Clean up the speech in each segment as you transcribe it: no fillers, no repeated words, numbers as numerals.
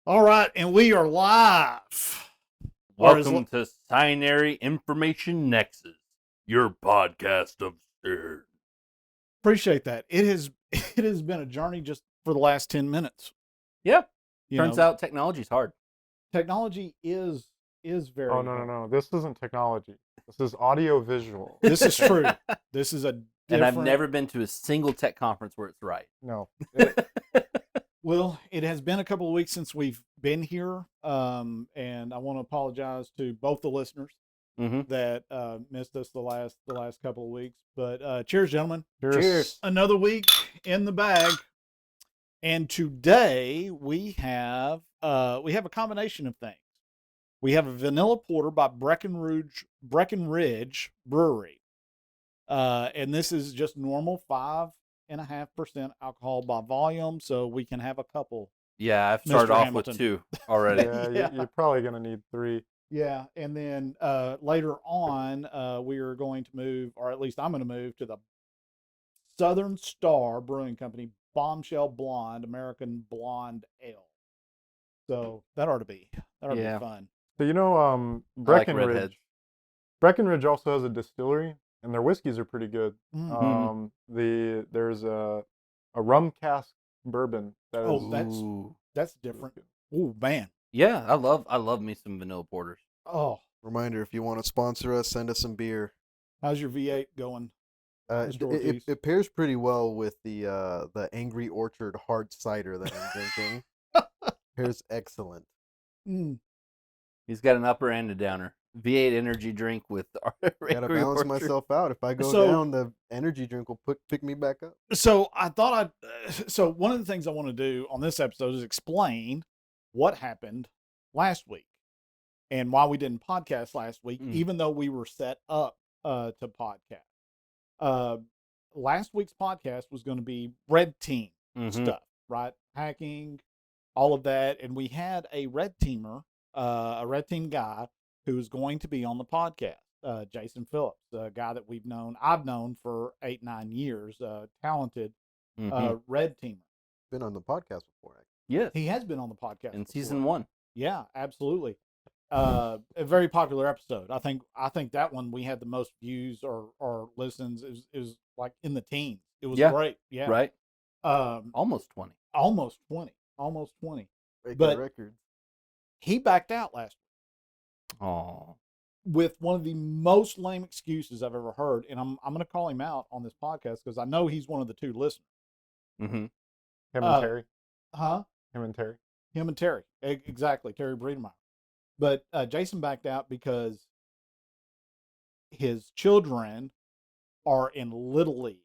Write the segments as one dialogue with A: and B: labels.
A: All right, and we are live.
B: Welcome to Binary Information Nexus, your podcast of CERN.
A: Appreciate that. It has been a journey just for the last 10 minutes.
B: Yeah.
A: You
B: Turns
A: know,
B: out technology's hard.
A: technology is very
C: Oh, no, no,
A: hard.
C: no. This isn't technology. This is audio visual.
A: This is true. This is a different.
B: And I've never been to a single tech conference where it's right.
C: No.
A: Well, it has been a couple of weeks since we've been here, and I want to apologize to both the listeners that missed us the last couple of weeks. But cheers, gentlemen!
B: Cheers.
A: Another week in the bag, and today we have a combination of things. We have a vanilla porter by Breckenridge Brewery, and this is just normal 5.5% alcohol by volume, so we can have a couple.
B: Yeah, I've started off
A: Hamilton.
B: with 2 already.
C: Yeah, you're probably going to need 3.
A: Yeah, and then later on, we are going to move, or at least I'm going to move to the Southern Star Brewing Company Bombshell Blonde American Blonde Ale. So that ought to be fun.
C: So you know,
B: I like redheads.
C: Breckenridge also has a distillery, and their whiskeys are pretty good.
A: Mm-hmm.
C: There's a rum cask bourbon that is.
A: That's different. Oh man.
B: Yeah, I love me some vanilla porters.
A: Oh,
D: Reminder: if you want to sponsor us, send us some beer.
A: how's your V8 going?
D: It pairs pretty well with the Angry Orchard hard cider that I'm drinking. Pairs excellent.
B: He's got an upper and a downer. V8 energy drink with
D: Gotta balance myself out. If I go down, the energy drink will pick me back up.
A: So I thought so one of the things I want to do on this episode is explain what happened last week and why we didn't podcast last week, even though we were set up to podcast. Last week's podcast was going to be red team stuff, right? Hacking, all of that. And we had a red team guy who is going to be on the podcast, Jason Phillips, a guy that I've known for 8-9 years, talented red teamer.
D: Been on the podcast before, actually.
B: Yes.
A: He has been on the podcast
B: in
A: before.
B: season 1.
A: Yeah, absolutely. A very popular episode. I think that one we had the most views or listens. It was like in the teens. It was great. Yeah.
B: Right. Almost 20.
A: Almost 20.
D: Breaking records.
A: He backed out last week.
B: Oh.
A: With one of the most lame excuses I've ever heard, and I'm going to call him out on this podcast because I know he's one of the 2 listeners.
C: Him and Terry.
A: Huh?
C: Him and Terry.
A: Him and Terry. Exactly, Terry Breedemeyer. But Jason backed out because his children are in Little League,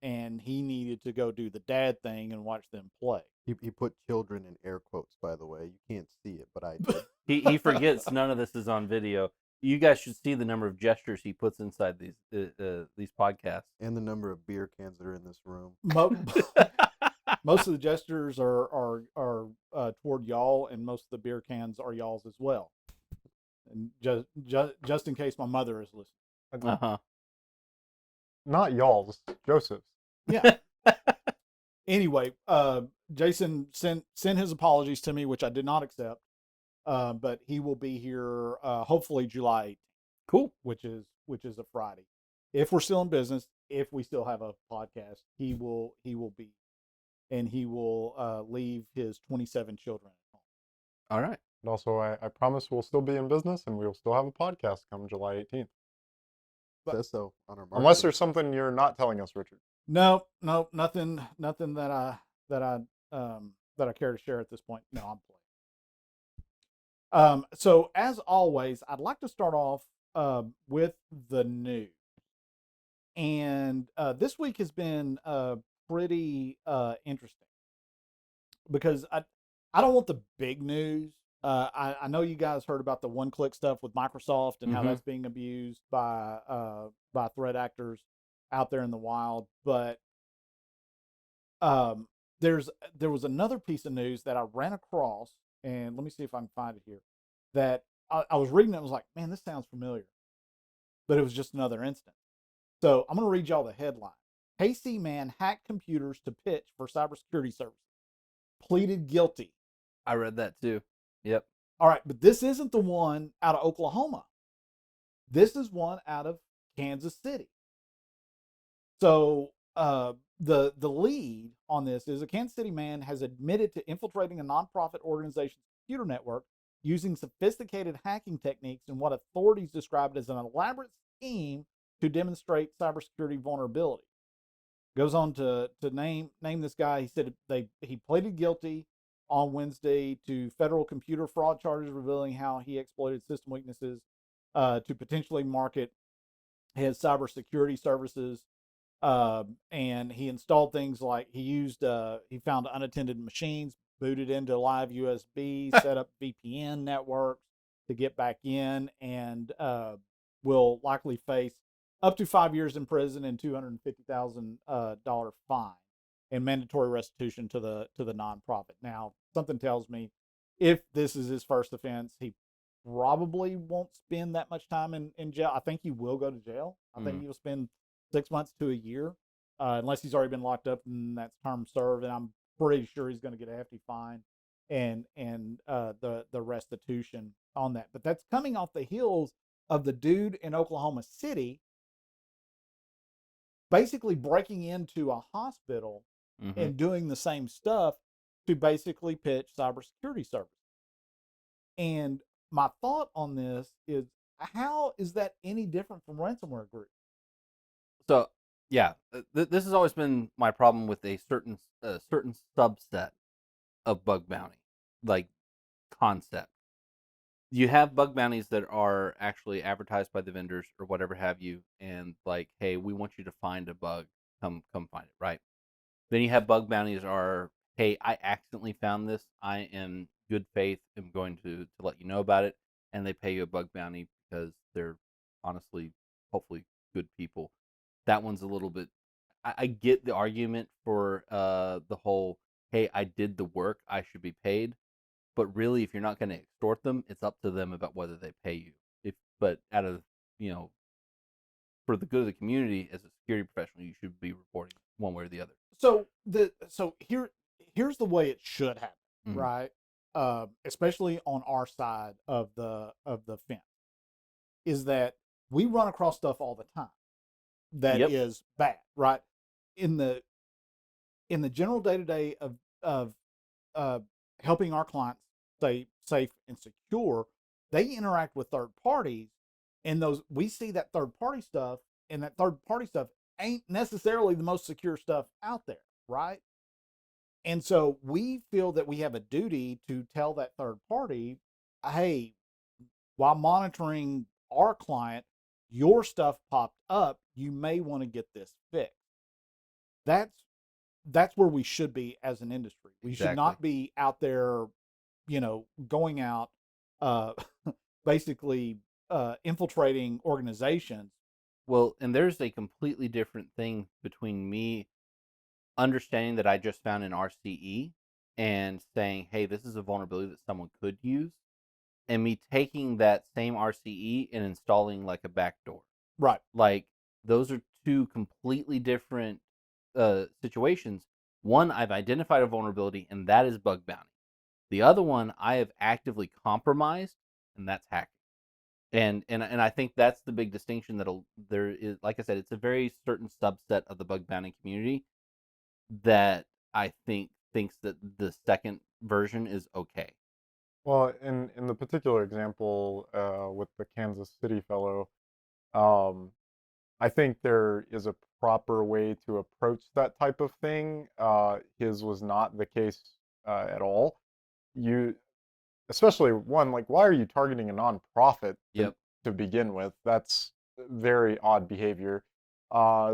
A: and he needed to go do the dad thing and watch them play.
D: He put children in air quotes, by the way. You can't see it, but I did.
B: He forgets none of this is on video. You guys should see the number of gestures he puts inside these podcasts.
D: And the number of beer cans that are in this room.
A: Most of the gestures are toward y'all, and most of the beer cans are y'all's as well. And just in case my mother is listening.
C: Not y'all's, Joseph's.
A: Yeah. Anyway, Jason sent his apologies to me, which I did not accept. But he will be here hopefully July 18th.
B: Cool.
A: Which is a Friday. If we're still in business, if we still have a podcast, he will be, and he will leave his 27 children at home.
B: All right.
C: And also, I promise we'll still be in business and we'll still have a podcast come July 18th.
D: Says so on our marketing.
C: Unless there's something you're not telling us, Richard.
A: No, nothing that I care to share at this point. No, I'm playing. So as always, I'd like to start off with the news. And this week has been pretty interesting because I don't want the big news. I know you guys heard about the one-click stuff with Microsoft and how that's being abused by threat actors out there in the wild, but there was another piece of news that I ran across, and let me see if I can find it here, that I was reading it and was like, man, this sounds familiar, but it was just another instance. So I'm going to read y'all the headline. Hasty man hacked computers to pitch for cybersecurity services. Pleaded guilty
B: I read that too. Yep.
A: All right, but this isn't the one out of Oklahoma. This is one out of Kansas City. So the lead on this is a Kansas City man has admitted to infiltrating a nonprofit organization's computer network using sophisticated hacking techniques in what authorities described as an elaborate scheme to demonstrate cybersecurity vulnerability. Goes on to name this guy. He said he pleaded guilty on Wednesday to federal computer fraud charges, revealing how he exploited system weaknesses to potentially market his cybersecurity services. And he installed things like he found unattended machines, booted into live USB, set up VPN networks to get back in, and will likely face up to 5 years in prison and $250,000 fine and mandatory restitution to the nonprofit. Now, something tells me if this is his first offense, he probably won't spend that much time in jail. I think he will go to jail. I think he will spend 6 months to a year, unless he's already been locked up and that's term served. And I'm pretty sure he's going to get a hefty fine and the restitution on that. But that's coming off the heels of the dude in Oklahoma City basically breaking into a hospital and doing the same stuff to basically pitch cybersecurity services. And my thought on this is, how is that any different from ransomware group?
B: So, yeah, this has always been my problem with a certain subset of bug bounty, like concept. You have bug bounties that are actually advertised by the vendors or whatever have you, and like, hey, we want you to find a bug, come find it, right? Then you have bug bounties are, hey, I accidentally found this. I in good faith am going to let you know about it, and they pay you a bug bounty because they're honestly, hopefully, good people. That one's a little bit. I get the argument for the whole, hey, I did the work, I should be paid. But really, if you're not going to extort them, it's up to them about whether they pay you. But out of you know, for the good of the community, as a security professional, you should be reporting one way or the other.
A: So here's the way it should happen,
B: Mhm.
A: right? Especially on our side of the fence, is that we run across stuff all the time that
B: Yep.
A: is bad, right? In the general day to day of uh, helping our clients stay safe and secure, they interact with third parties, and those we see that third party stuff, and that third party stuff ain't necessarily the most secure stuff out there, right? And so we feel that we have a duty to tell that third party, hey, while monitoring our client, your stuff popped up. You may want to get this fixed. That's where we should be as an industry. We should
B: Exactly.
A: not be out there, going out, uh, basically infiltrating organizations.
B: Well, and there's a completely different thing between me understanding that I just found an RCE and saying, hey, this is a vulnerability that someone could use, and me taking that same RCE and installing like a backdoor.
A: Right.
B: Like, those are two completely different situations. One, I've identified a vulnerability, and that is bug bounty. The other one, I have actively compromised, and that's hacking. And I think that's the big distinction there is. Like I said, it's a very certain subset of the bug bounty community that I think thinks that the second version is okay.
C: Well, in the particular example with the Kansas City fellow, um, I think there is a proper way to approach that type of thing. His was not the case at all. You, especially one, like, why are you targeting a nonprofit
B: Yep.
C: to begin with? That's very odd behavior.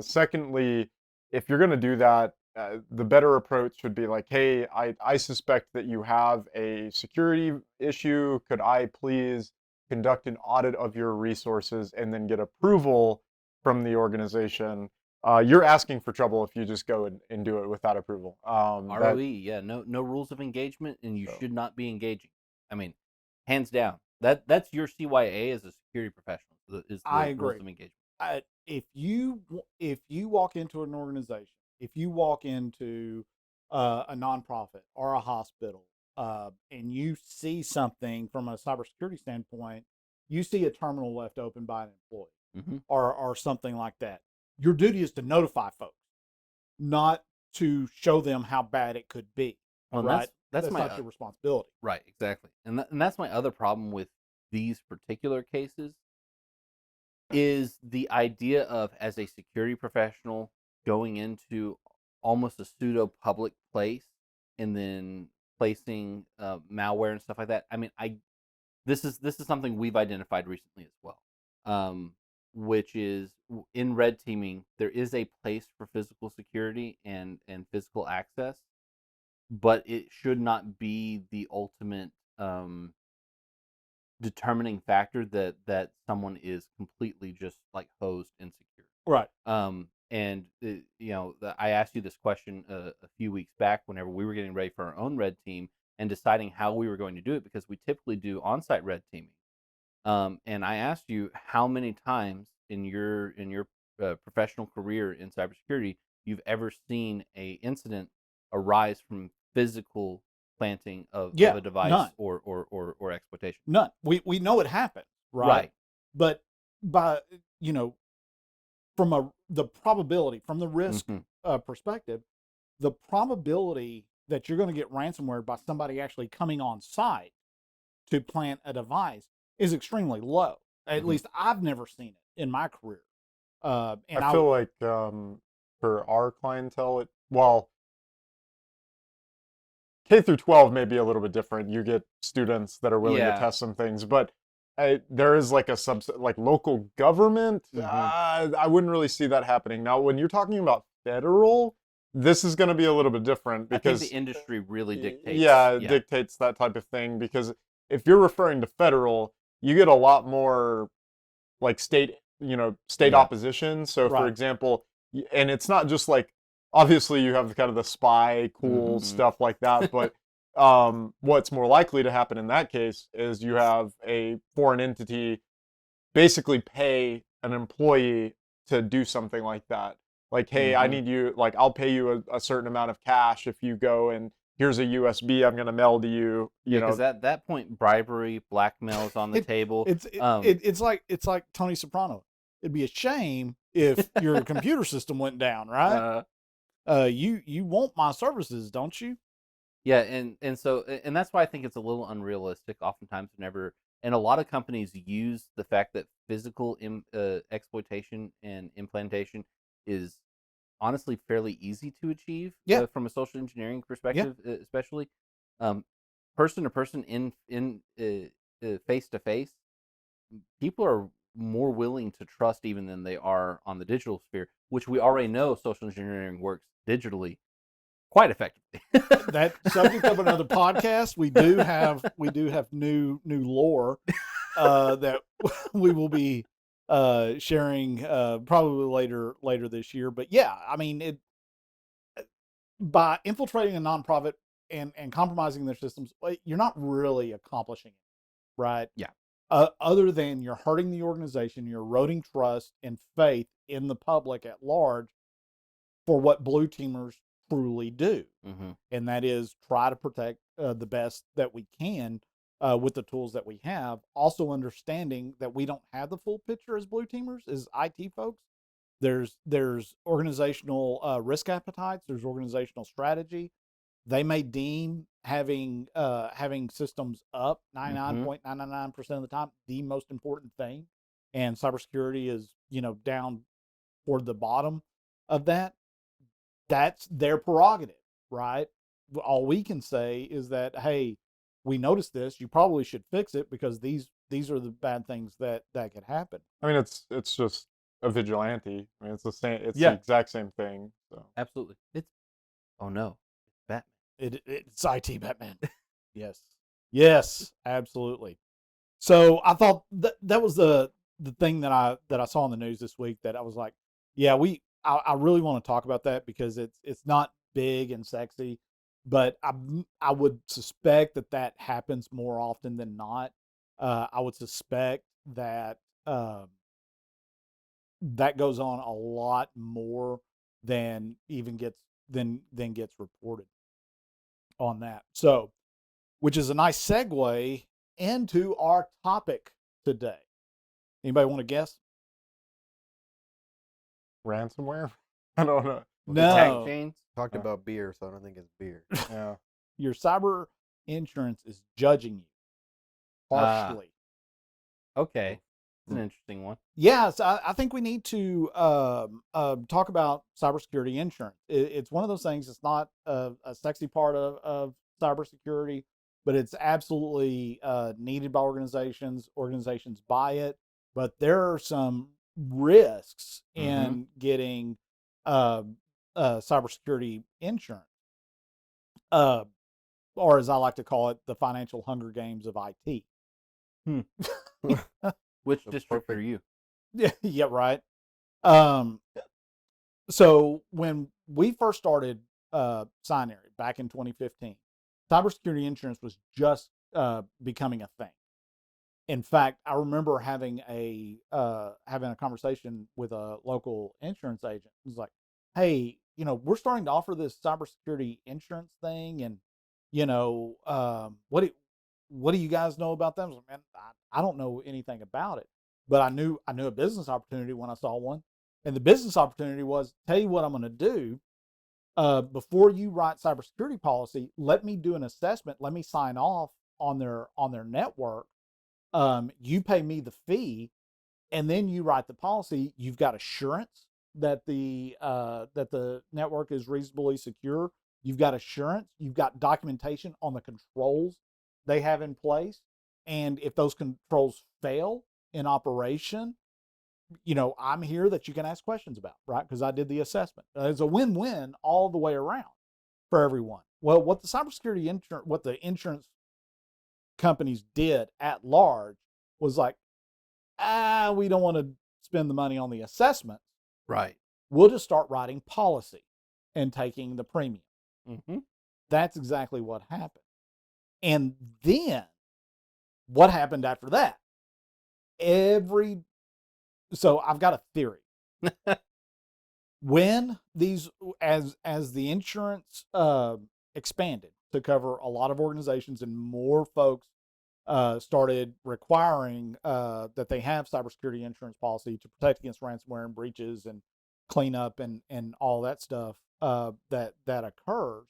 C: Secondly, if you're going to do that, the better approach would be like, hey, I suspect that you have a security issue. Could I please conduct an audit of your resources and then get approval from the organization? You're asking for trouble if you just go and do it without approval.
B: ROE, yeah, no rules of engagement, and you
C: So.
B: should not be engaging. I mean, hands down, that's your CYA as a security professional is
A: I
B: the rules
A: agree.
B: of engagement.
A: If you walk into an organization, if you walk into a nonprofit or a hospital and you see something from a cybersecurity standpoint, you see a terminal left open by an employee or something like that. Your duty is to notify folks, not to show them how bad it could be.
B: Well,
A: right?
B: That's my
A: not your responsibility.
B: Right, exactly. And that's my other problem with these particular cases is the idea of, as a security professional, going into almost a pseudo public place and then placing malware and stuff like that. I mean, this is something we've identified recently as well, which is in red teaming. There is a place for physical security and physical access, but it should not be the ultimate determining factor that someone is completely just like hosed and secure.
A: Right.
B: And I asked you this question a few weeks back whenever we were getting ready for our own red team and deciding how we were going to do it, because we typically do on-site red teaming. And I asked you how many times in your professional career in cybersecurity you've ever seen a incident arise from physical planting of a device
A: none.
B: or exploitation.
A: None. We know it happened, right? But by from the probability, from the risk perspective, the probability that you're going to get ransomware by somebody actually coming on site to plant a device is extremely low. At least I've never seen it in my career. And
C: I feel like for our clientele, K through 12 may be a little bit different. You get students that are willing to test some things, but there is like a like local government. I wouldn't really see that happening. Now, when you're talking about federal, this is going to be a little bit different because
B: I think the industry really dictates.
C: It dictates that type of thing, because if you're referring to federal, you get a lot more like state opposition. So, for example, and it's not just like, obviously you have kind of the spy cool stuff like that, but what's more likely to happen in that case is you have a foreign entity basically pay an employee to do something like that. Like, hey, I need you, like, I'll pay you a certain amount of cash if you go, and here's a USB I'm going to mail to you.
B: Because at that point, bribery, blackmail is on the table.
A: It's like Tony Soprano. It'd be a shame if your computer system went down, right? You want my services, don't you?
B: Yeah, and so that's why I think it's a little unrealistic oftentimes and a lot of companies use the fact that physical exploitation and implantation is honestly fairly easy to achieve from a social engineering perspective, especially person to person in face to face. People are more willing to trust even than they are on the digital sphere, which we already know social engineering works digitally quite effectively.
A: That subject of another podcast. We do have new lore that we will be sharing probably later this year. But yeah, I mean, by infiltrating a nonprofit and compromising their systems, you're not really accomplishing it, right?
B: Yeah.
A: Other than you're hurting the organization, you're eroding trust and faith in the public at large for what blue teamers truly do, and that is try to protect the best that we can with the tools that we have. Also understanding that we don't have the full picture as blue teamers, as IT folks. There's organizational risk appetites. There's organizational strategy. They may deem having systems up 99.999% of the time the most important thing, and cybersecurity is down toward the bottom of that. That's their prerogative, right? All we can say is that, hey, we noticed this. You probably should fix it because these are the bad things that could happen.
C: I mean, it's just a vigilante. I mean, it's the same. It's the exact same thing. So
B: absolutely, it's Batman.
A: It's IT Batman. Yes, absolutely. So I thought that was the thing that I saw in the news this week that I was like, yeah, I really want to talk about that because it's not big and sexy, but I would suspect that happens more often than not. I would suspect that that goes on a lot more than even gets reported on that. So which is a nice segue into our topic today. Anybody want to guess?
C: Ransomware? I don't know.
B: Attack
A: No.
B: chains.
D: Talked about beer, so I don't think it's beer.
C: Yeah.
A: Your cyber insurance is judging you harshly.
B: Okay, it's an interesting one.
A: Yes, I think we need to talk about cybersecurity insurance. It's one of those things. It's not a sexy part of cybersecurity, but it's absolutely needed by organizations. Organizations buy it, but there are some risks in getting cybersecurity insurance, or as I like to call it, the financial Hunger Games of IT.
B: Which
D: The
B: district are
D: perfect-
B: you?
A: Yeah, right. So when we first started Sinary back in 2015, cybersecurity insurance was just becoming a thing. In fact, I remember having a conversation with a local insurance agent. It was like, "Hey, we're starting to offer this cybersecurity insurance thing, and what do you guys know about them?" I was like, "Man, I don't know anything about it, but I knew a business opportunity when I saw one, and the business opportunity was, tell you what I'm going to do. Before you write cybersecurity policy, let me do an assessment. Let me sign off on their network. You pay me the fee, and then you write the policy. You've got assurance that the network is reasonably secure. You've got assurance. You've got documentation on the controls they have in place, and if those controls fail in operation, I'm here that you can ask questions about, right? Because I did the assessment. It's a win-win all the way around for everyone. Well, what the insurance companies did at large was like, we don't want to spend the money on the assessments.
B: Right.
A: We'll just start writing policy and taking the premium.
B: Mm-hmm.
A: That's exactly what happened. And then what happened after that? So I've got a theory. When as the insurance expanded to cover a lot of organizations and more folks started requiring that they have cybersecurity insurance policy to protect against ransomware and breaches and cleanup and all that stuff that occurs,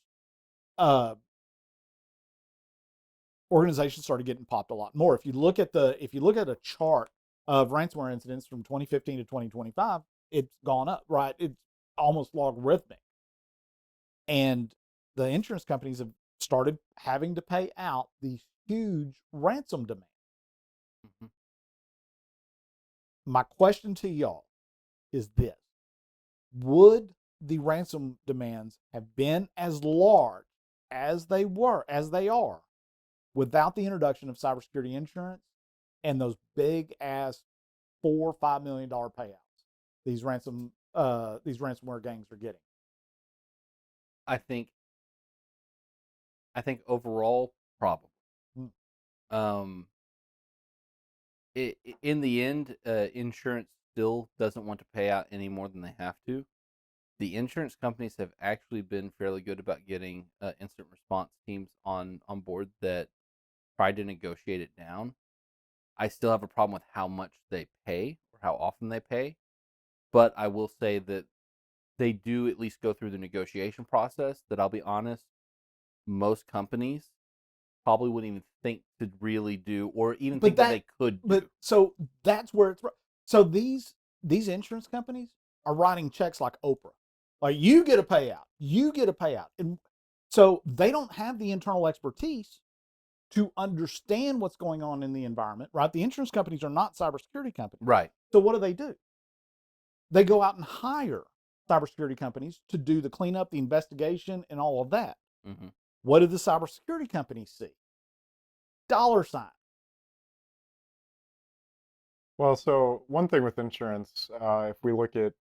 A: organizations started getting popped a lot more. If you look at a chart of ransomware incidents from 2015 to 2025, it's gone up, right? It's almost logarithmic. And the insurance companies have started having to pay out these huge ransom demands.
B: Mm-hmm.
A: My question to y'all is this: would the ransom demands have been as large as they are without the introduction of cybersecurity insurance and those big ass $4 or $5 million payouts these ransomware gangs are getting?
B: I think overall, probably. Um, in the end, insurance still doesn't want to pay out any more than they have to. The insurance companies have actually been fairly good about getting incident response teams on board that try to negotiate it down. I still have a problem with how much they pay or how often they pay, but I will say that they do at least go through the negotiation process. That, I'll be honest, most companies probably wouldn't even think to really do, or even think that they could do.
A: But so that's where it's so these insurance companies are writing checks like Oprah. Like, you get a payout. And so they don't have the internal expertise to understand what's going on in the environment, right? The insurance companies are not cybersecurity companies.
B: Right.
A: So what do? They go out and hire cybersecurity companies to do the cleanup, the investigation, and all of that.
B: Mm-hmm.
A: What do the cybersecurity companies see? Dollar sign.
C: Well, so one thing with insurance, if we look at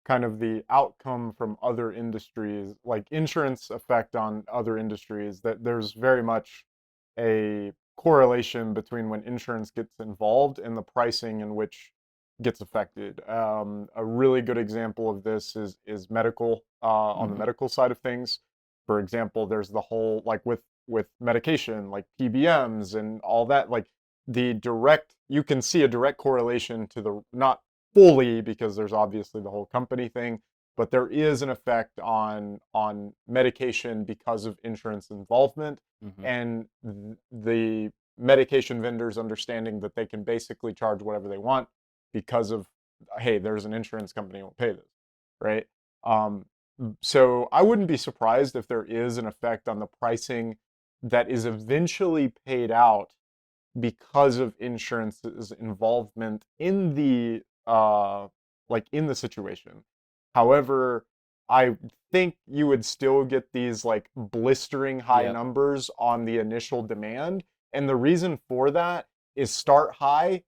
C: kind of the outcome from other industries, like insurance effect on other industries, that there's very much a correlation between when insurance gets involved and the pricing in which gets affected. A really good example of this is medical, on the medical side of things. For example, there's the whole, like with with medication like PBMs and all that. Like you can see a direct correlation to the, not fully because there's obviously the whole company thing, but there is an effect on medication because of insurance involvement, and the medication vendors understanding that they can basically charge whatever they want because of, hey, there's an insurance company who will pay this, right? So I wouldn't be surprised if there is an effect on the pricing that is eventually paid out because of insurance's involvement in the in the situation. However, I think you would still get these like blistering high numbers on the initial demand, and the reason for that is start high,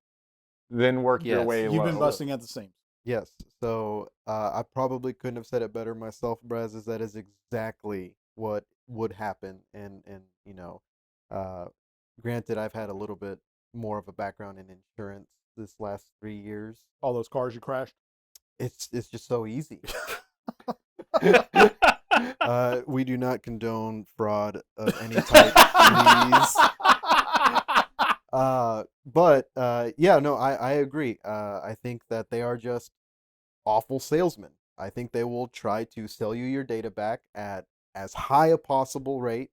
C: then work your way low.
A: You've been busting at the seams.
D: Yes. So I probably couldn't have said it better myself, Braz. Is that is exactly what would happen, and granted, I've had a little bit more of a background in insurance this last 3 years.
A: All those cars you crashed.
D: It's just so easy. We do not condone fraud of any type, please. Yeah, no, I agree. I think that they are just awful salesmen. I think they will try to sell you your data back at as high a possible rate.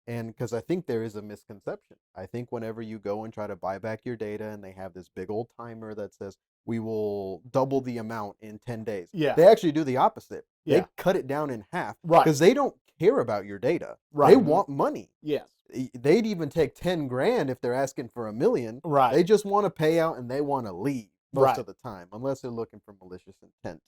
D: And because I think there is a misconception. I think whenever you go and try to buy back your data and they have this big old timer that says, we will double the amount in 10 days.
A: Yeah.
D: They actually do the opposite.
A: Yeah.
D: They cut it down in half.
A: Right.
D: Because they don't care about your data.
A: Right.
D: They want money.
A: Yes.
D: They'd even take 10 grand if they're asking for $1 million.
A: Right.
D: They just want to pay out and they want to leave most
A: Right.
D: of the time, unless they're looking for malicious intent.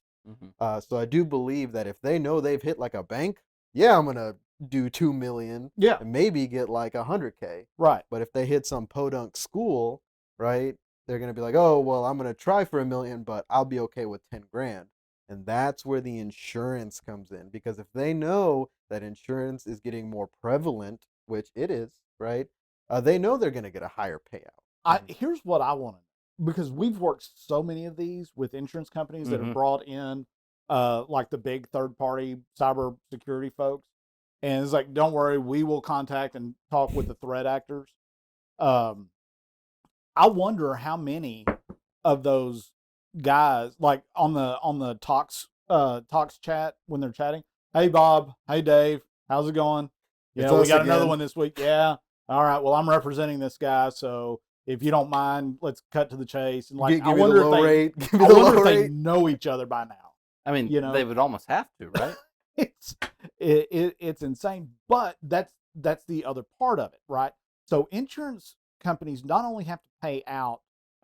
D: So I do believe that if they know they've hit like a bank, yeah, I'm gonna do 2 million,
A: Yeah.
D: and maybe get like 100K.
A: Right.
D: But if they hit some podunk school, right, they're gonna be like, oh well, I'm gonna try for $1 million, but I'll be okay with 10 grand. And that's where the insurance comes in, because if they know that insurance is getting more prevalent, which it is, right, they know they're gonna get a higher payout.
A: Here's what I want to know, because we've worked so many of these with insurance companies that have brought in like the big third-party cybersecurity folks, and it's like, don't worry, we will contact and talk with the threat actors. I wonder how many of those guys, like on the talks chat when they're chatting, hey Bob, hey Dave, how's it going? Yeah, we got another one this week. Yeah, all right. Well, I'm representing this guy, so if you don't mind, let's cut to the chase. And like, I wonder if they know each other by now.
B: I mean, they would almost have to, right?
A: It's insane, but that's the other part of it, right? So insurance companies not only have to pay out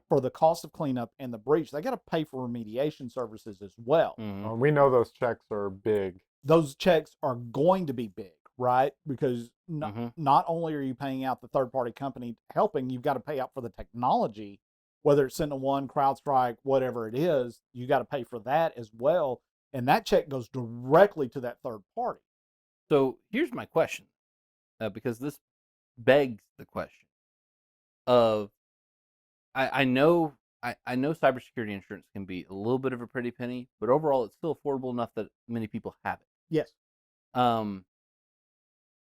A: for the cost of cleanup and the breach, they got to pay for remediation services as well.
C: We know those checks are big.
A: Those checks are going to be big, right? Because not only are you paying out the third-party company helping, you've got to pay out for the technology, whether it's SentinelOne, CrowdStrike, whatever it is, you got to pay for that as well. And that check goes directly to that third party.
B: So here's my question, because this begs the question of, I know cybersecurity insurance can be a little bit of a pretty penny, but overall it's still affordable enough that many people have it.
A: Yes.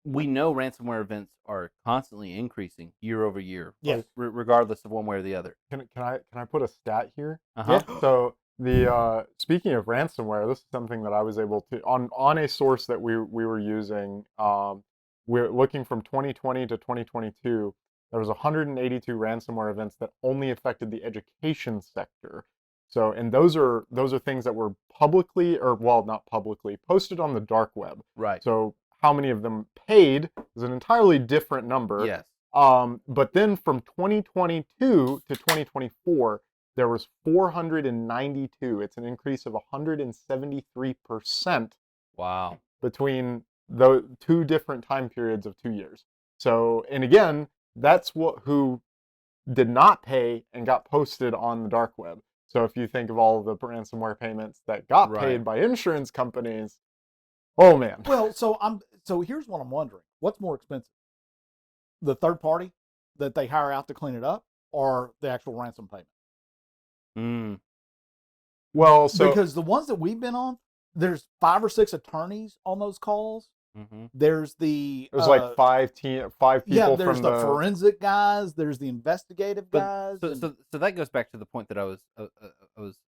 B: We know ransomware events are constantly increasing year over year,
A: yes,
B: regardless of one way or the other.
C: Can I put a stat here?
B: Yeah.
C: So the speaking of ransomware, this is something that I was able to on a source that we were using. We're looking from 2020 to 2022. There was 182 ransomware events that only affected the education sector. So, and those are things that were publicly, or well, not publicly, posted on the dark web.
B: Right.
C: So how many of them paid is an entirely different number.
B: Yes.
C: But then from 2022 to 2024, there was 492. It's an increase of 173%.
B: Wow.
C: Between the two different time periods of 2 years. So, and again, that's who did not pay and got posted on the dark web. So if you think of all of the ransomware payments that got paid by insurance companies, oh man.
A: Well, so here's what I'm wondering. What's more expensive? The third party that they hire out to clean it up, or the actual ransom payment?
C: Well, so
A: because the ones that we've been on, there's 5 or 6 attorneys on those calls
B: Mm-hmm.
A: There's the
C: There's like five people
A: there's
C: from
A: the forensic guys, there's the investigative
B: But
A: guys.
B: so that goes back to the point that I was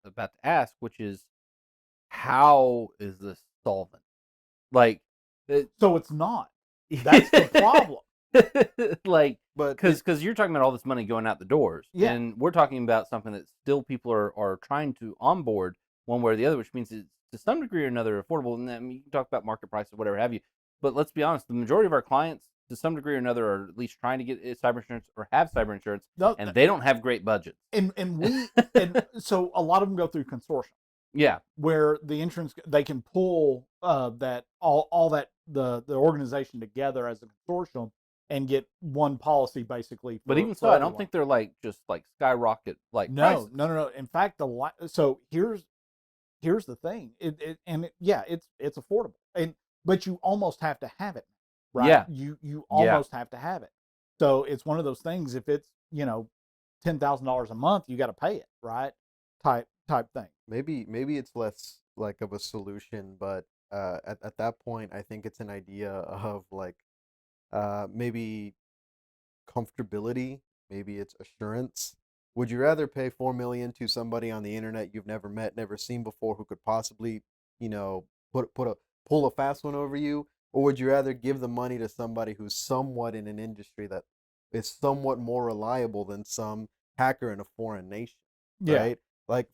B: about to ask, which is how is this solvent? Like,
A: so it's not. That's the problem.
B: Like,
D: But
B: because you're talking about all this money going out the doors,
A: Yeah.
B: and we're talking about something that still people are trying to onboard one way or the other, which means it's to some degree or another affordable. And I mean, you can talk about market prices, whatever have you, but let's be honest, the majority of our clients, to some degree or another, are at least trying to get cyber insurance or have cyber insurance,
A: No,
B: and they don't have great budgets.
A: and so a lot of them go through consortium.
B: Yeah,
A: Where the insurance they can pull that all that the organization together as a consortium and get one policy basically.
B: but even so, I don't think they're like just like skyrocket like prices.
A: No. In fact, so here's the thing. It's affordable, but you almost have to have it, right?
B: Yeah.
A: You almost have to have it. So it's one of those things. If it's $10,000 a month, you got to pay it, right? Type thing.
D: maybe it's less like of a solution, but at that point, I think it's an idea of like maybe comfortability, maybe it's assurance. Would you rather pay 4 million to somebody on the internet you've never met, never seen before, who could possibly, pull a fast one over you, or would you rather give the money to somebody who's somewhat in an industry that is somewhat more reliable than some hacker in a foreign nation,
A: Yeah.
D: right? Like,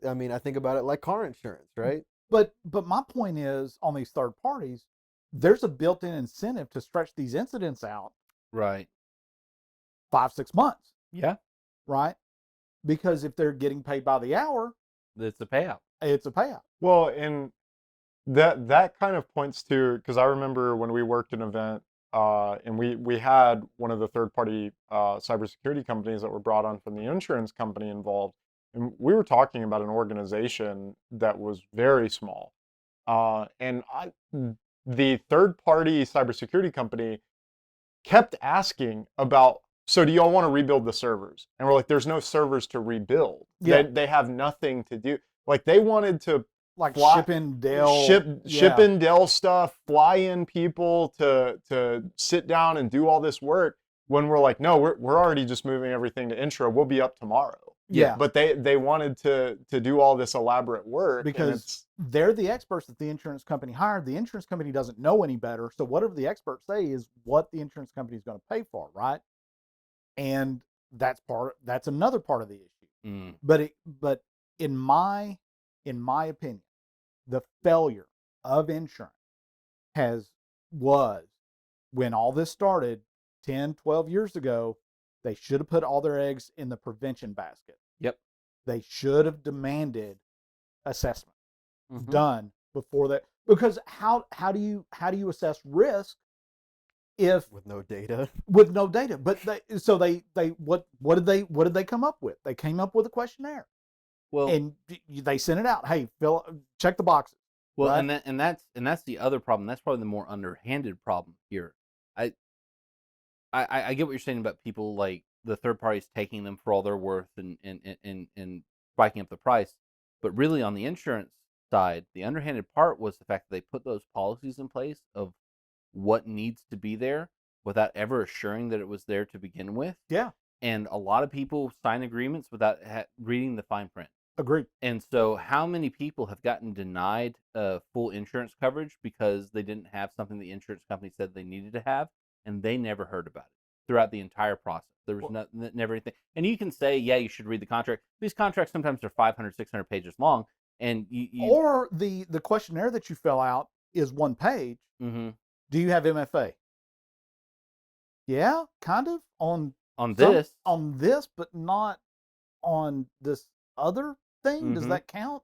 D: I mean, I think about it like car insurance, right?
A: But my point is, on these third parties, there's a built-in incentive to stretch these incidents out
B: Right.
A: 5-6 months,
B: Yeah.
A: right? Because if they're getting paid by the hour,
B: It's a payout.
A: it's a payout.
C: Well, and that kind of points to, because I remember when we worked an event, and we had one of the third-party cybersecurity companies that were brought on from the insurance company involved, and we were talking about an organization that was very small, and the third-party cybersecurity company kept asking about, so do y'all want to rebuild the servers? And we're like, there's no servers to rebuild.
A: Yeah.
C: They have nothing to do. Like, they wanted to
A: Like
C: fly-
A: ship in Dell,
C: ship in Dell stuff, fly in people to sit down and do all this work, when we're like, no, we're already just moving everything to Intro. We'll be up tomorrow.
A: Yeah.
C: But they wanted to do all this elaborate work, and
A: because they're the experts that the insurance company hired. The insurance company doesn't know any better, so whatever the experts say is what the insurance company is going to pay for, right? And that's another part of the issue. But in my opinion, the failure of insurance was when all this started 10, 12 years ago. They should have put all their eggs in the prevention basket.
B: Yep.
A: They should have demanded assessment
B: Mhm.
A: done before that, because how do you assess risk if
D: With no data.
A: with no data? But what did they come up with? They came up with a questionnaire,
B: Well,
A: and they sent it out. Hey, check the boxes.
B: well,
A: right?
B: and that's the other problem. That's probably the more underhanded problem here. I get what you're saying about people like the third parties taking them for all they're worth and spiking up the price, but really on the insurance side, the underhanded part was the fact that they put those policies in place of what needs to be there without ever assuring that it was there to begin with.
A: Yeah,
B: And a lot of people sign agreements without reading the fine print.
A: agreed.
B: And so, how many people have gotten denied full insurance coverage because they didn't have something the insurance company said they needed to have, and they never heard about it throughout the entire process? There was never anything. And you can say, yeah, you should read the contract. These contracts sometimes are 500, 600 pages long, and
A: or the questionnaire that you fill out is one page.
B: Mm-hmm.
A: Do you have MFA? Yeah, kind of on
B: this,
A: but not on this other thing. Does
B: Mhm.
A: that count?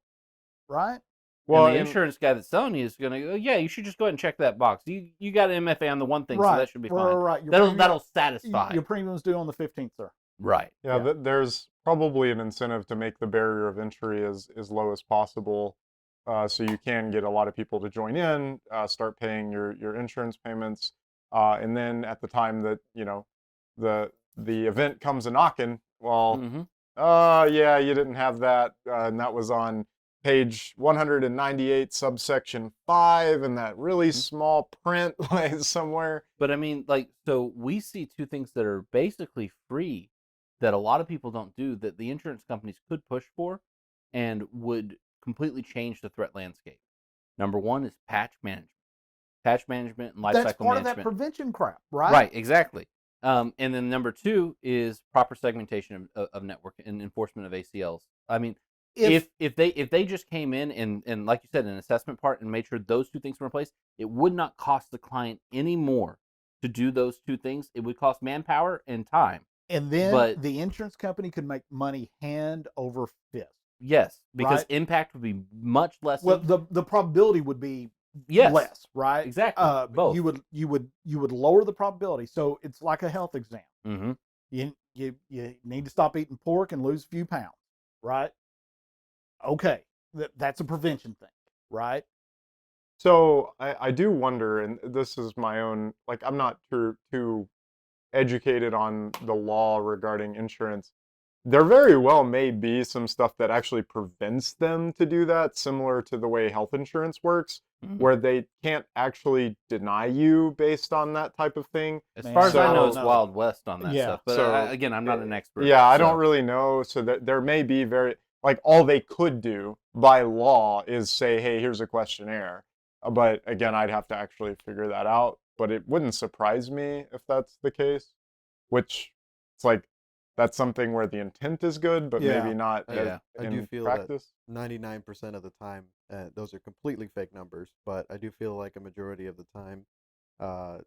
A: Right?
C: well,
B: and the
C: and-
B: insurance guy that's selling you is going to go, yeah, you should just go ahead and check that box. You got an MFA on the one thing, so that should be fine.
A: Right. Your
B: That'll
A: premium-
B: satisfy.
A: Your premium's due on the 15th, sir.
B: Right.
C: Yeah,
A: Yeah.
C: there's probably an incentive to make the barrier of entry as low as possible, so you can get a lot of people to join in, start paying your insurance payments, and then at the time that the event comes a knocking, well,
B: Mm-hmm.
C: yeah, you didn't have that, and that was on page 198, subsection 5, and that really small print like somewhere.
B: But I mean, like, so we see two things that are basically free that a lot of people don't do that the insurance companies could push for and would completely change the threat landscape. Number one is patch management and
A: That's
B: lifecycle
A: part of that
B: management.
A: prevention crap, right?
B: Right, exactly. And then number two is proper segmentation of network and enforcement of ACLs. I mean, if they just came in and like you said, an assessment part and made sure those two things were in place, it would not cost the client any more to do those two things. It would cost manpower and time.
A: And then
B: But
A: the insurance company could make money hand over fist.
B: yes, because
A: Right?
B: impact would be much less.
A: Well, the probability would be
B: yes,
A: less, right?
B: exactly. Both.
A: You would lower the probability. So it's like a health exam.
B: Mm-hmm.
A: You need to stop eating pork and lose a few pounds, right? Okay, that's a prevention thing, right?
C: So I do wonder, and this is my own, like, I'm not too educated on the law regarding insurance. There very well may be some stuff that actually prevents them to do that, similar to the way health insurance works,
B: Mhm.
C: where they can't actually deny you based on that type of thing.
B: As
A: Man,
B: far as I
C: so-
B: know, it's Wild West on that
A: Yeah.
B: stuff. But
C: So,
B: again, I'm not an expert.
C: Yeah, I
B: so-
C: don't really know. So that there may be like all they could do by law is say, hey, here's a questionnaire. But again, I'd have to actually figure that out. But it wouldn't surprise me if that's the case, which it's like that's something where the intent is good, but
A: Yeah.
C: maybe not
B: Yeah.
D: I
C: in
D: do feel
C: practice.
D: that 99% of the time, those are completely fake numbers, but I do feel like a majority of the time, uh,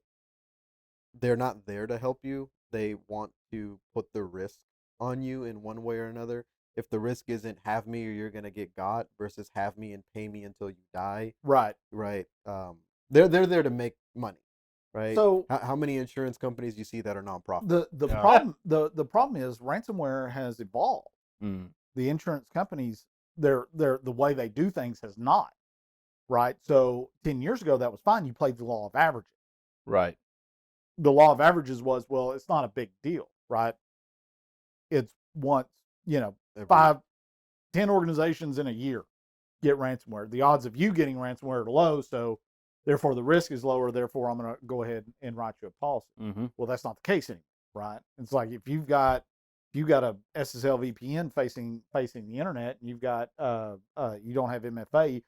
D: they're not there to help you. They want to put the risk on you in one way or another. If the risk isn't have me or you're gonna get got versus have me and pay me until you die,
A: Right.
D: right? They're there to make money, right?
A: So
D: How many insurance companies you see that are nonprofit?
A: the
C: Yeah.
A: problem the problem is ransomware has evolved.
B: Mm.
A: The insurance companies, the way they do things has not, right? So 10 years ago that was fine. You played the law of averages.
B: Right.
A: The law of averages was, well, it's not a big deal, right? It's once,
D: Every-
A: 5-10 organizations in a year get ransomware. The odds of you getting ransomware are low, so therefore the risk is lower. Therefore, I'm going to go ahead and write you a policy.
B: Mm-hmm.
A: Well, that's not the case anymore, right? It's like if you've got a SSL VPN facing the internet, and you've got you don't have MFA,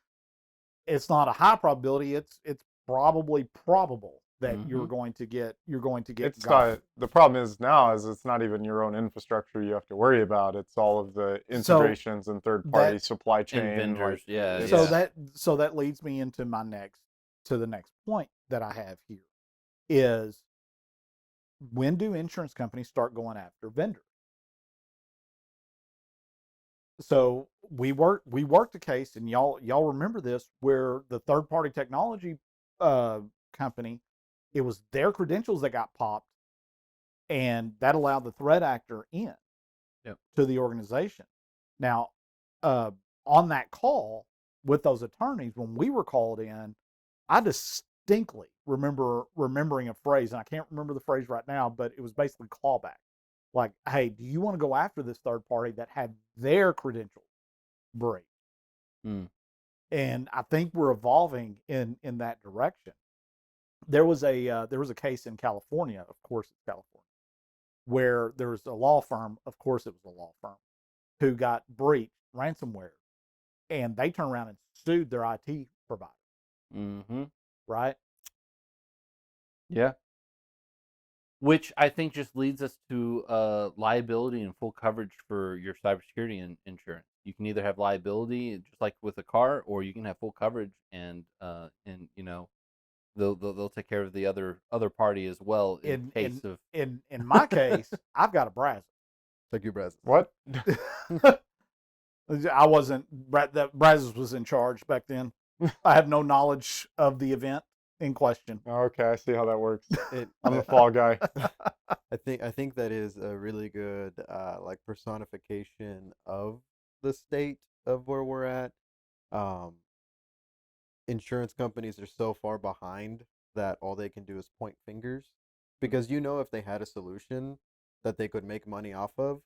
A: it's not a high probability. It's probably probable that you're going to get
C: It's
A: got.
C: not, the problem is now is it's not even your own infrastructure you have to worry about. It's all of the integrations and third-party supply chain
B: And vendors. Yeah.
A: So
B: yeah.
A: that leads me into the next point that I have here is, when do insurance companies start going after vendors? So we worked a case, and y'all remember this, where the third party technology company, it was their credentials that got popped, and that allowed the threat actor in to the organization. Now, on that call with those attorneys, when we were called in, I distinctly remembering a phrase, and I can't remember the phrase right now, but it was basically clawback. Like, hey, do you want to go after this third party that had their credentials break?
B: Mm.
A: And I think we're evolving in that direction. There was a case in California, of course it's California, where there was a law firm, of course it was a law firm, who got breached ransomware, and they turned around and sued their IT provider,
B: Mm-hmm.
A: right?
B: Yeah. Which I think just leads us to liability and full coverage for your cybersecurity insurance. You can either have liability, just like with a car, or you can have full coverage, and they'll take care of the other party as well in case of.
A: In my case, I've got a Brazos.
D: Take your breath.
C: What?
A: I wasn't. That Brazos was in charge back then. I have no knowledge of the event in question.
C: Okay, I see how that works.
D: It,
C: I'm the fall guy.
D: I think that is a really good like personification of the state of where we're at. Insurance companies are so far behind that all they can do is point fingers, because if they had a solution that they could make money off of,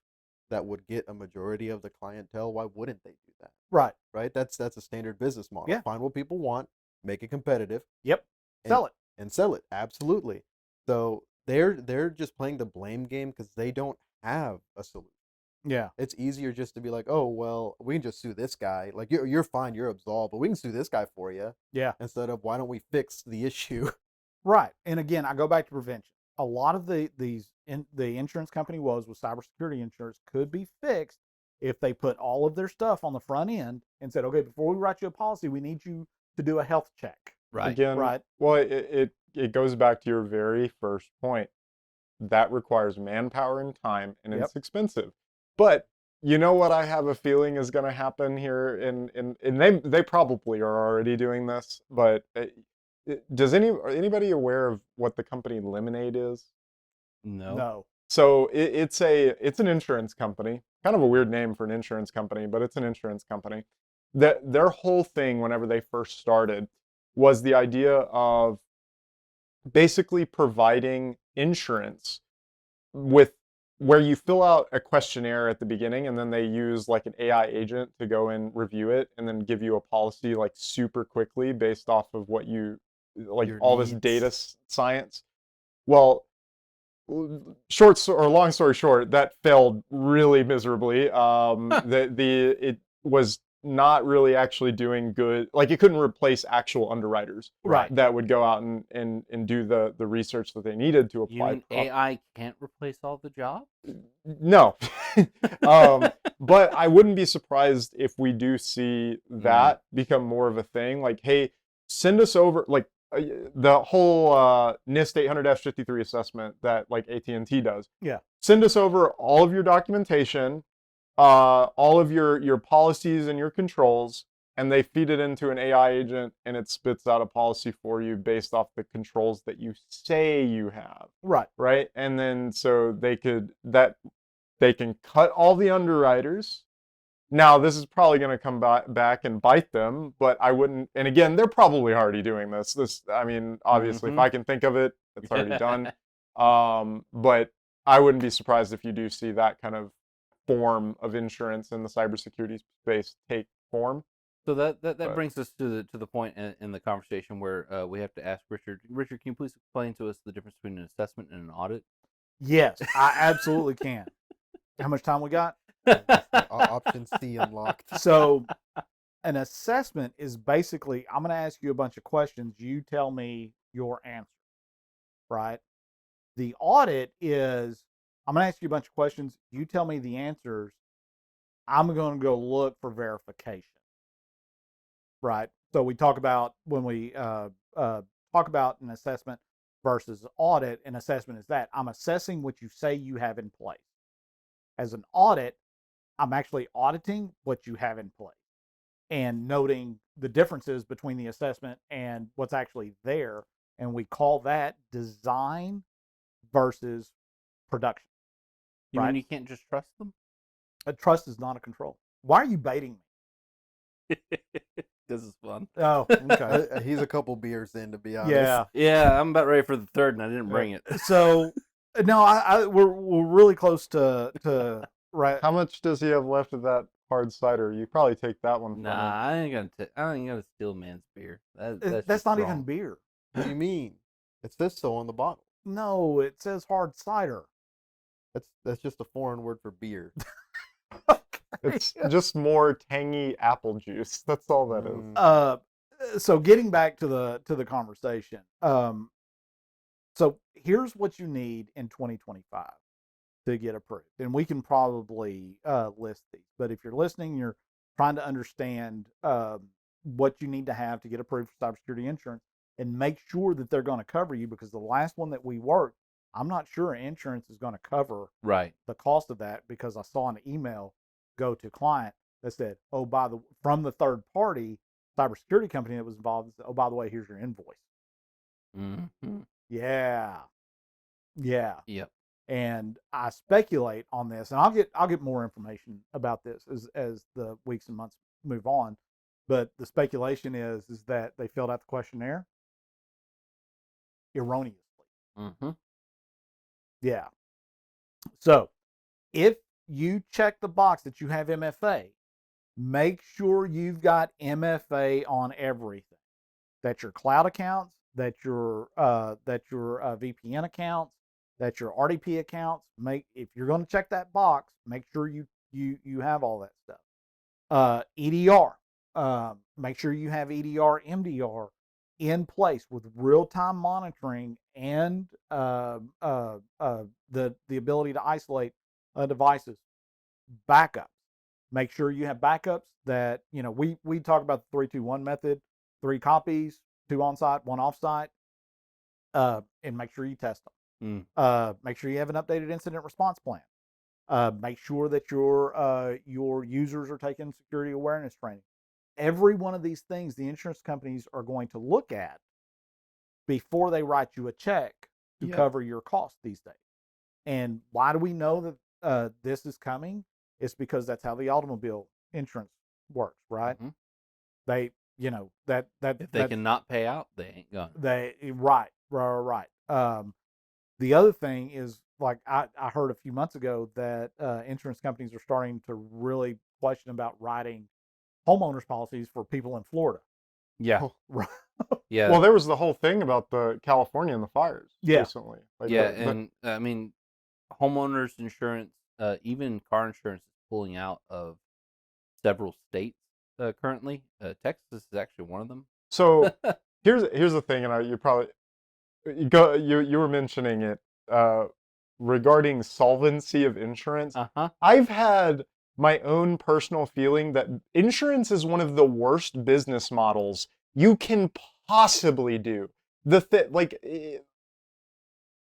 D: that would get a majority of the clientele, why wouldn't they do that?
A: Right.
D: Right? That's a standard business model.
A: Yeah.
D: Find what people want, make it competitive,
A: Yep.
D: and,
A: Sell it.
D: and sell it. Absolutely. So they're just playing the blame game because they don't have a solution.
A: Yeah.
D: It's easier just to be like, oh well, we can just sue this guy. Like you're fine, you're absolved, but we can sue this guy for you.
A: Yeah.
D: Instead of why don't we fix the issue?
A: Right. And again, I go back to prevention. A lot of the insurance company woes with cybersecurity insurance could be fixed if they put all of their stuff on the front end and said, okay, before we write you a policy, we need you to do a health check.
B: Right.
C: Again,
A: Right.
C: well, it goes back to your very first point. That requires manpower and time, and
A: Yep.
C: it's expensive. But you know what I have a feeling is going to happen here, and they probably are already doing this. But are anybody aware of what the company Lemonade is?
B: No.
A: No.
C: So it's an insurance company. Kind of a weird name for an insurance company, but it's an insurance company. Their whole thing, whenever they first started, was the idea of basically providing insurance with where you fill out a questionnaire at the beginning, and then they use like an AI agent to go and review it and then give you a policy like super quickly based off of what you like,
D: Your
C: all this
D: needs.
C: data science. Well, long story short, that failed really miserably. It was not really actually doing good. Like, it couldn't replace actual underwriters
A: Right.
C: that would go out and do the research that they needed to
B: You
C: apply.
B: mean AI can't replace all the jobs?
C: No. But I wouldn't be surprised if we do see that become more of a thing. Like, hey, send us over, like, the whole NIST 800-53 assessment that like AT&T does.
A: Yeah.
C: Send us over all of your documentation, all of your policies and your controls, and they feed it into an AI agent, and it spits out a policy for you based off the controls that you say you have.
A: Right.
C: Right. And then so they can cut all the underwriters. Now, this is probably going to come back and bite them, but I wouldn't. And again, they're probably already doing this. I mean, obviously, if I can think of it, it's already done. But I wouldn't be surprised if you do see that kind of form of insurance in the cybersecurity space take form.
B: So that brings us to the point in the conversation where we have to ask Richard. Richard, can you please explain to us the difference between an assessment and an audit?
A: Yes, I absolutely can. How much time we got?
D: Option C unlocked.
A: So an assessment is basically, I'm going to ask you a bunch of questions. You tell me your answer, right? The audit is, I'm going to ask you a bunch of questions. You tell me the answers. I'm going to go look for verification, right? So we talk about when we talk about an assessment versus audit. An assessment is that I'm assessing what you say you have in place. As an audit, I'm actually auditing what you have in place and noting the differences between the assessment and what's actually there. And we call that design versus production.
B: You
A: Right?
B: mean you can't just trust them?
A: Trust is not a control. Why are you baiting me?
B: This is fun.
A: Oh, okay.
D: He's a couple beers in, to be honest.
A: Yeah.
B: Yeah, I'm about ready for the third, and I didn't bring it.
A: So, no, we're really close to right.
C: How much does he have left of that hard cider? You probably take that one from him.
B: Nah, I ain't gonna steal man's beer. That's
A: That's
B: just
A: not
B: wrong.
A: even beer.
D: What do you mean? It says so on the bottle.
A: No, it says hard cider.
D: That's just a foreign word for beer.
C: It's just more tangy apple juice. That's all that is.
A: So getting back to the conversation. So here's what you need in 2025 to get approved, and we can probably list these. But if you're listening, you're trying to understand what you need to have to get approved for cybersecurity insurance, and make sure that they're going to cover you, because the last one that we worked, I'm not sure insurance is going to cover
B: Right.
A: the cost of that, because I saw an email go to client that said, "Oh, from the third party cybersecurity company that was involved, oh, by the way, here's your invoice."
B: Mm-hmm.
A: Yeah.
B: Yep.
A: And I speculate on this, and I'll get more information about this as the weeks and months move on. But the speculation is that they filled out the questionnaire erroneously.
B: Mm-hmm.
A: Yeah. So if you check the box that you have MFA, make sure you've got MFA on everything. That's your cloud accounts, that's your VPN accounts, that's your RDP accounts. If you're going to check that box, make sure you have all that stuff. EDR, make sure you have EDR, MDR in place with real-time monitoring and the ability to isolate devices. Backups. Make sure you have backups that, we talk about the 3-2-1 method, 3 copies, 2 on site, 1 off site, and make sure you test them. Make sure you have an updated incident response plan. Make sure that your users are taking security awareness training. Every one of these things the insurance companies are going to look at before they write you a check to cover your costs these days. And why do we know that this is coming? It's because that's how the automobile insurance works, right?
B: Mm-hmm.
A: They, that
B: if they cannot pay out, they ain't gonna.
A: Right. The other thing is, like I heard a few months ago that insurance companies are starting to really question about writing homeowners policies for people in Florida.
B: Yeah. Yeah.
C: Well, there was the whole thing about the California and the fires recently.
B: Like I mean, homeowners insurance, even car insurance is pulling out of several states currently. Texas is actually one of them.
C: So here's the thing, and you were mentioning it regarding solvency of insurance. I've had my own personal feeling that insurance is one of the worst business models you can possibly do.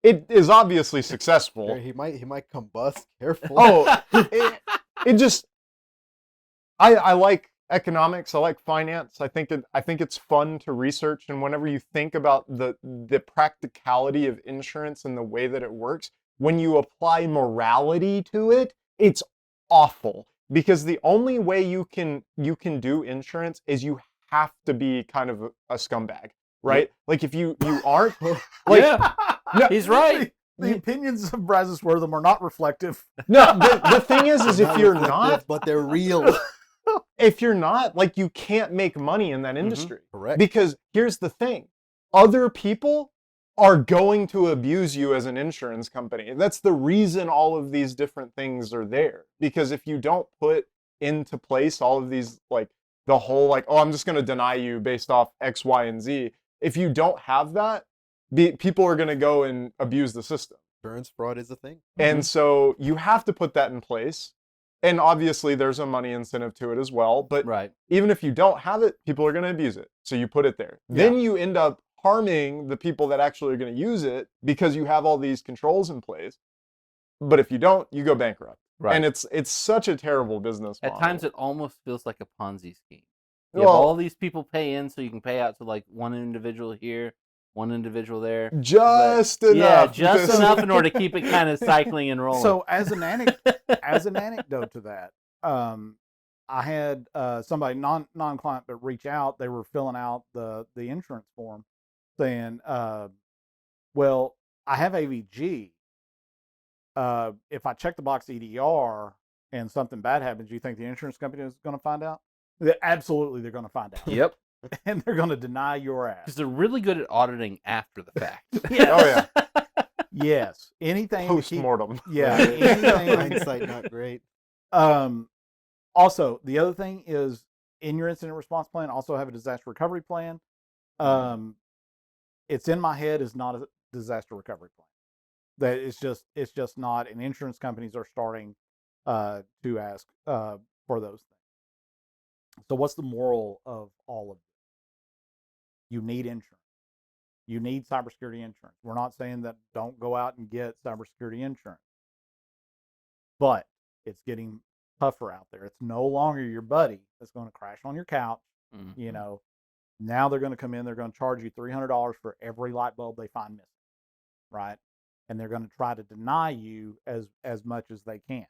C: It is obviously successful.
D: He might combust. Careful.
C: Oh, it just. I like economics. I like finance. I think it's fun to research. And whenever you think about the practicality of insurance and the way that it works, when you apply morality to it, it's awful. Because the only way you can do insurance is you have to be kind of a scumbag, right? Yep. Like if you aren't, like,
B: no, he's right.
A: The opinions of Brazos Wortham are not reflective.
C: No, the thing is if you're not,
D: but they're real.
C: If you're not, like, you can't make money in that industry.
D: Correct.
C: Because here's the thing. Other people are going to abuse you as an insurance company. That's the reason all of these different things are there. Because if you don't put into place all of these, like, the whole, like, oh, I'm just going to deny you based off X, Y, and Z. If you don't have that, people are going to go and abuse the system.
D: Insurance fraud is a thing.
C: And so you have to put that in place. And obviously there's a money incentive to it as well. But even if you don't have it, people are going to abuse it. So you put it there. Yeah. Then you end up harming the people that actually are going to use it because you have all these controls in place. But if you don't, you go bankrupt. Right. And it's such a terrible business model.
B: At times it almost feels like a Ponzi scheme. You have all these people pay in so you can pay out to like one individual here, one individual there.
C: Just enough.
B: Yeah, just enough in order to keep it kind of cycling and rolling.
A: So as an anecdote to that, I had somebody non-client but reach out. They were filling out the insurance form saying, well, I have AVG. If I check the box EDR and something bad happens, do you think the insurance company is going to find out? Absolutely, they're going to find out.
B: Yep.
A: And they're going to deny your ass.
B: Because they're really good at auditing after the fact.
C: Yes. Oh, yeah.
A: Yes. Anything.
C: Post-mortem.
A: Yeah. Anything.
D: Hindsight, not great.
A: Also, the other thing is in your incident response plan, also have a disaster recovery plan. It's in my head is not a disaster recovery plan. That it's just not, and insurance companies are starting to ask for those things. So what's the moral of all of this? You need insurance. You need cybersecurity insurance. We're not saying that don't go out and get cybersecurity insurance. But it's getting tougher out there. It's no longer your buddy that's going to crash on your couch. Mm-hmm. You know, now they're going to come in, they're going to charge you $300 for every light bulb they find missing. Right? And they're going to try to deny you as much as they can.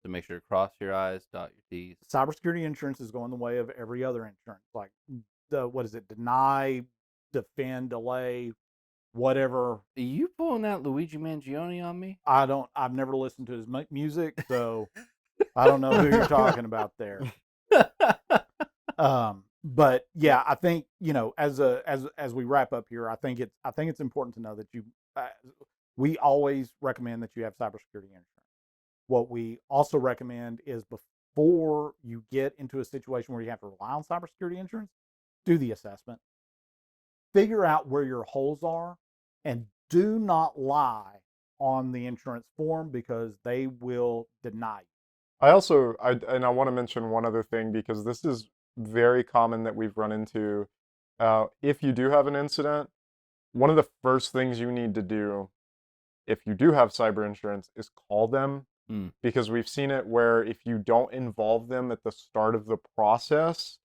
B: To make sure to cross your I's, dot your T's.
A: Cybersecurity insurance is going the way of every other insurance. Like, what is it? Deny, defend, delay, whatever.
B: Are you pulling out Luigi Mangione on me?
A: I've never listened to his music, so I don't know who you're talking about there. But yeah, I think, as we wrap up here, I think it's important to know that we always recommend that you have cybersecurity insurance. What we also recommend is before you get into a situation where you have to rely on cybersecurity insurance, do the assessment, figure out where your holes are, and do not lie on the insurance form because they will deny you.
C: I want to mention one other thing because this is very common that we've run into. If you do have an incident, one of the first things you need to do if you do have cyber insurance is call them, because we've seen it where if you don't involve them at the start of the process,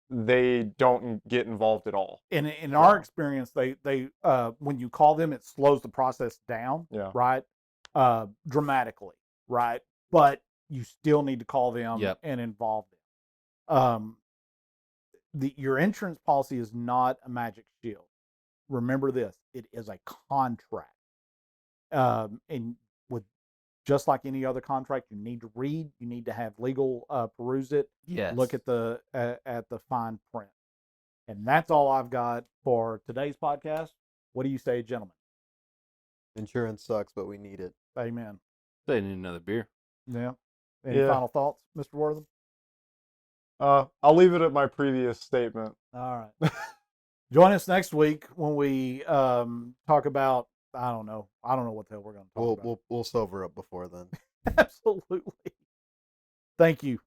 C: they don't get involved at all.
A: In our experience, they when you call them, it slows the process down,
C: Yeah.
A: right? Dramatically, right? But you still need to call them
B: Yep.
A: and involve them. Your insurance policy is not a magic shield. Remember this: it is a contract, and with just like any other contract, you need to read. You need to have legal peruse it.
B: Yes.
A: Look at the fine print. And that's all I've got for today's podcast. What do you say, gentlemen?
D: Insurance sucks, but we need it.
A: Amen.
B: They need another beer.
A: Yeah. Any final thoughts, Mr. Wortham?
C: I'll leave it at my previous statement.
A: All right. Join us next week when we talk about, I don't know what the hell we're going to talk about.
D: We'll sober up before then.
A: Absolutely. Thank you.